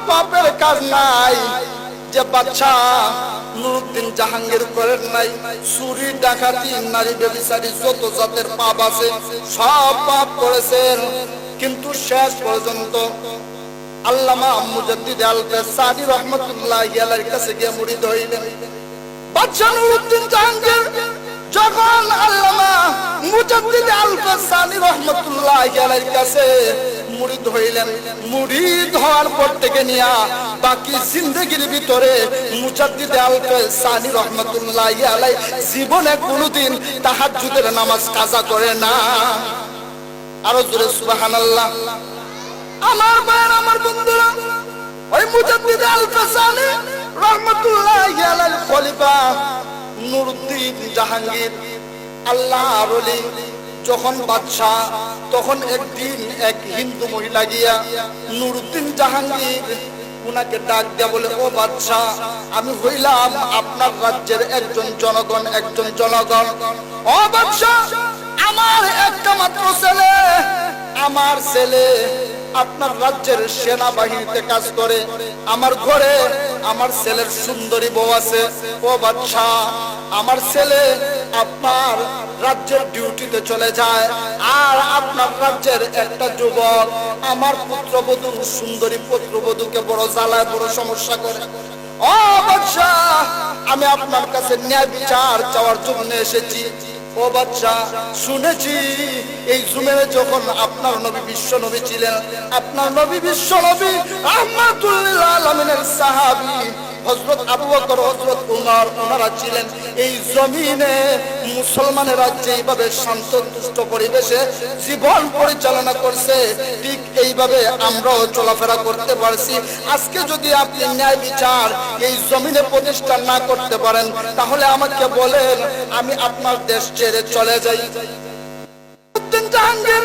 পাপের কাজ নাই যে বাদশা নুরউদ্দিন জাহাঙ্গীর করেন নাই। চুরি, ডাকাতি, নারী ব্যভিচারী যত জাতের পাপ আছে সব পাপ করেছেন, কিন্তু শেষ পর্যন্ত আল্লামা মুজাদ্দিদ আল-ফেসানি রাহমাতুল্লাহি আলাইহির কাছে গিয়ে মুরিদ হইলেন। বাদশা নুরউদ্দিন জাহাঙ্গীর যখন আল্লামা মুজাদ্দিদ আল-ফেসানি রাহমাতুল্লাহি আলাইহির কাছে মুরিদ হইলেন, মুরিদ হওয়ার পর থেকে নিয়া বাকি জিন্দেগির ভিতরে মুজাদ্দিদ আল-ফেসানি রাহমাতুল্লাহি আলাইহি জীবনে কোনোদিন তাহাজ্জুদের নামাজ কাজা করে না। আরো জোরে সুবহানাল্লাহ। আমার ভাইরা, আমার বন্ধুরা, ওই মুজাদ্দিদ আল-ফেসানি রাহমাতুল্লাহি আলাইহির খলিফা নুরউদ্দিন জাহাঙ্গীর আল্লাহর ওলি যখন বাদশা, তখন একদিন এক হিন্দু মহিলা গিয়া নুরউদ্দিন জাহাঙ্গীর উনাকে ডাক দিয়া বলে, ও বাদশা, আমি হইলাম আপনার রাজ্যের একজন জনগণ। ও বাদশা, আমার একটা মাত্র ছেলে, আমার ছেলে আপনার রাজ্যের সেনাবাহিনীতে কাজ করে, আমার ঘরে আমার ছেলের সুন্দরী বউ আছে। ও বাদশা, আমার ছেলে আপনার রাজ্যের ডিউটিতে চলে যায়, আর আপনার রাজ্যের একটা যুবক আমার পুত্রবধূ, সুন্দরী পুত্রবধূকে বড় জ্বালায়, বড় সমস্যা করে। ও বাদশা, আমি আপনার কাছে ন্যায় বিচার চাওয়ার জন্য এসেছি। ও বাদশা, শুনেছি এই জমিনে যখন আপনার নবী বিশ্ব নবী ছিলেন, আপনার নবী বিশ্ব নবী রাহমাতুল লিল আলামিনের সাহাবী হযরত আবু বকর, হযরত উমর, ওনারা ছিলেন এই জমিনে মুসলমানেরা যেইভাবে শান্তশিষ্ট পরিবেশে জীবন পরিচালনা করছে, ঠিক এইভাবে আমরাও চলাফেরা করতে পারছি। আজকে যদি আপনি ন্যায় বিচার এই জমিনে প্রতিষ্ঠা না করতে পারেন, তাহলে আমাকে বলেন, আমি আপনার দেশ ছেড়ে চলে যাই। নুরউদ্দিন জাহাঙ্গীর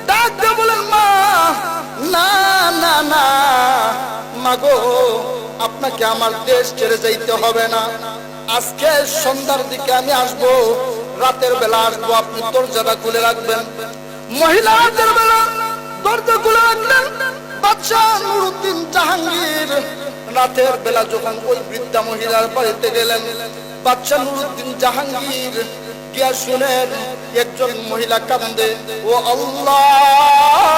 ডাক দিয়ে বলেন, মা, না না না, মাগো, আপনাকে আমার দেশ ছেড়ে যাইতে হবে না। আজকে সন্ধ্যার দিকে আমি আসবো, রাতের বেলা আসবো, আপনি দরজাটা খুলে রাখবেন। মহিলা রাতের বেলা দরজা খুলে রাখলেন। বাদশা নুরউদ্দিন জাহাঙ্গীর রাতের বেলা যখন ওই বৃদ্ধা মহিলার বাড়িতে গেলেন, বাদশা নুরউদ্দিন জাহাঙ্গীর গিয়া শুনেন একজন মহিলা কান্দে, ও আল্লাহ,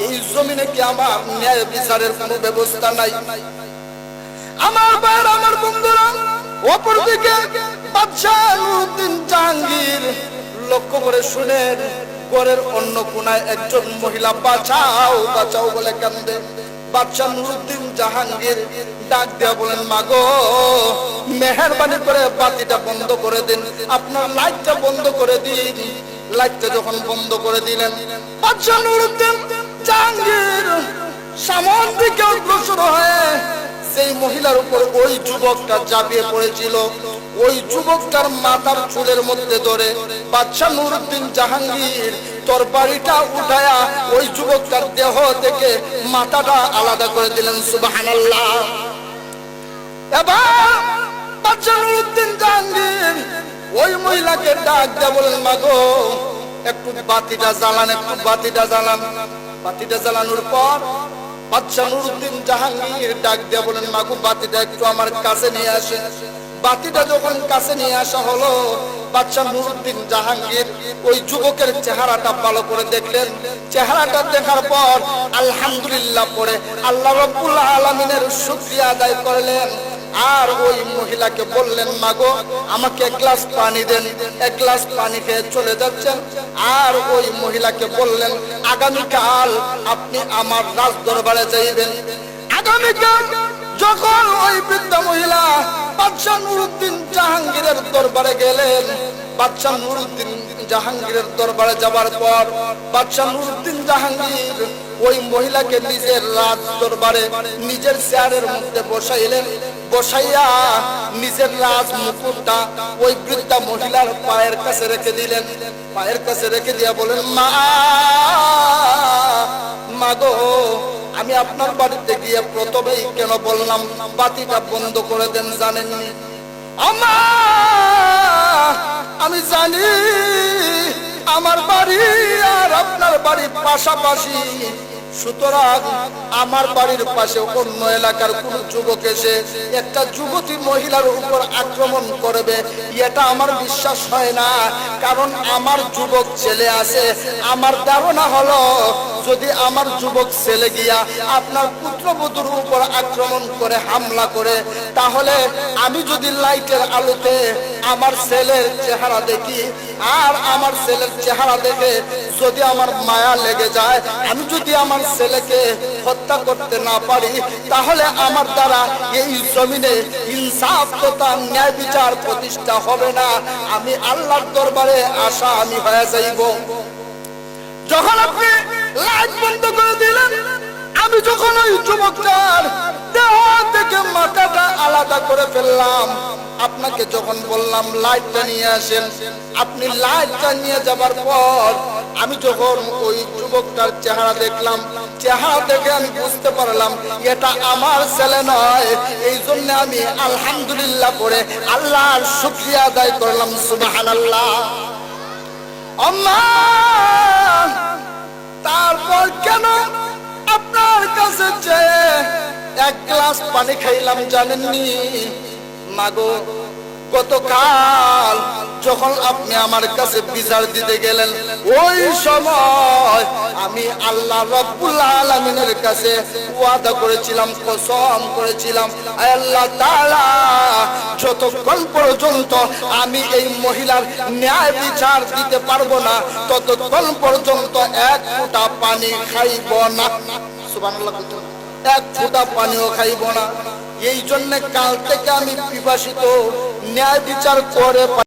এই জমিনে কি আমার ন্যায় বিচারের কোনো ব্যবস্থা নাই? আমার ভাইরা, আমার বন্ধুরা, অপরদিকে বাদশা নুরউদ্দিন জাহাঙ্গীর লক্ষ্য করে শুনেন ঘরের অন্য কোনায় একজন মহিলা বাঁচাও বাঁচাও বলে কান্দে। বাদশা নুরউদ্দিন জাহাঙ্গীর ডাক দেয়া বলেন, মাগো, মেহেরবানি করে বাতিটা বন্ধ করে দিন, আপনার লাইটটা বন্ধ করে দিন। লাইটটা যখন বন্ধ করে দিলেন, বাদশা নুরউদ্দিন জাহাঙ্গীর সামন দিকে অগ্রসর হয়ে সেই মহিলার উপর ওই যুবকটা ঝাঁপিয়ে পড়েছিল, ওই যুবকটার মাথার চুলের মধ্যে ধরে বাদশা নুরউদ্দিন জাহাঙ্গীর তরবারিটা উঠায়া ওই যুবকটার দেহ থেকে মাথাটা আলাদা করে দিলেন। সুবহানাল্লাহ। এবার বাদশা নুরউদ্দিন জাহাঙ্গীর ওই মহিলাকে ডাক দিয়ে বলেন, মাগো, একটু বাতিটা জ্বালান, একটু বাতিটা জ্বালান। বাতিটা জ্বালানোর পর বাদশা নুরউদ্দিন জাহাঙ্গীর ডাক দিয়ে বলেন, মাগো, বাতিটা একটু আমার কাছে নিয়ে আসে। বাতিটা যখন কাছে নিয়ে আসা হলো, বাদশা নুরউদ্দিন জাহাঙ্গীর ওই যুবকের চেহারাটা ভালো করে দেখলেন। চেহারাটা দেখার পর আলহামদুলিল্লাহ পড়ে আল্লাহ রাব্বুল আলামিনের শুকরিয়া আদায় করলেন। আর ওই মহিলাকে বললেন, মাগো, আমাকে এক গ্লাস পানি দেন। এক গ্লাস পানি খেয়ে চলে যাচ্ছেন। আর ওই মহিলাকে বললেন, আগামীকাল আপনি আমার রাজ দরবারে যাইবেন। আগামীকাল যখন ওই বৃদ্ধা মহিলা বাদশা নুরউদ্দিন জাহাঙ্গীরের দরবারে গেলেন, বাদশা নুরউদ্দিন জাহাঙ্গীরের দরবারে যাবার পর বাদশা নুরউদ্দিন জাহাঙ্গীর ওই মহিলাকে নিজের রাজ দরবারে নিজের চেয়ারের মধ্যে বসাইলেন। বসাইয়া নিজের রাজ মুকুটটা ওই বৃদ্ধা মহিলার পায়ের কাছে রেখে দিলেন। পায়ের কাছে রেখে দিয়া বলেন, মা, মাগো, আমি আপনার বাড়িতে গিয়ে প্রথমেই কেন বললাম বাতিটা বন্ধ করে দেন জানেননি? আমা, আমি জানি আমার বাড়ি আর আপনার বাড়ির পাশাপাশি, সুতরাং আমার বাড়ির পাশে অন্য এলাকার কোন যুবক এসে একটা যুবতী মহিলার উপর আক্রমণ করবে, এটা আমার বিশ্বাস হয় না। কারণ আমার যুবক ছেলে আছে, আমার ধারণা হলো যদি আমার যুবক ছেলে গিয়া আপনার পুত্রবধূর উপর আক্রমণ করে হামলা করে, তাহলে আমি যদি লাইটের আলোতে আমার ছেলের চেহারা দেখি আর আমার ছেলের চেহারা দেখে যদি আমার মায়া লেগে যায়, আমি যদি আমার ছেলেকে হত্যা করতে না পারি, তাহলে আমার দ্বারা এই জমিনে ইনসাফ তথা ন্যায় বিচার প্রতিষ্ঠা হবে না। আমি আল্লাহর দরবারে আশা আমি হয়ে যাইব। যখন আপনি লাইট বন্ধ করে দিলেন, আমি যখন ওই যুবকটার দেহ থেকে মাথাটা আলাদা করে ফেললাম, আপনাকে যখন বললাম লাইটটা নিয়ে আসেন, আপনি লাইটটা নিয়ে যাবার পর আমি যখন ওই যুবকটার চেহারা দেখলাম, চেহারা দেখে আমি বুঝতে পারলাম এটা আমার ছেলে নয়। এই জন্য আমি আলহামদুলিল্লাহ পড়ে আল্লাহর শুকরিয়া আদায় করলাম, সুবহানাল্লাহ। আল্লাহ, তারপর কেন আপনার কাছে যে এক গ্লাস পানি খাইলাম জানেননি? মাগো, গতকাল যখন আপনি আমার কাছে বিচার দিতে গেলেন, ওই সময় আমি আল্লাহ রাব্বুল আলামিনের কাছে ওয়াদা করেছিলাম, কসম করেছিলাম, আল্লাহ তাআলা যতক্ষণ পর্যন্ত আমি এই মহিলার ন্যায় বিচার দিতে পারবো না, ততক্ষণ পর্যন্ত এক ফোঁটা পানি খাইব না। সুবহানাল্লাহ, এক ফোঁটা পানিও খাইব না। এই জন্য কাল থেকে আমি পিপাসিত, ন্যায় বিচার করে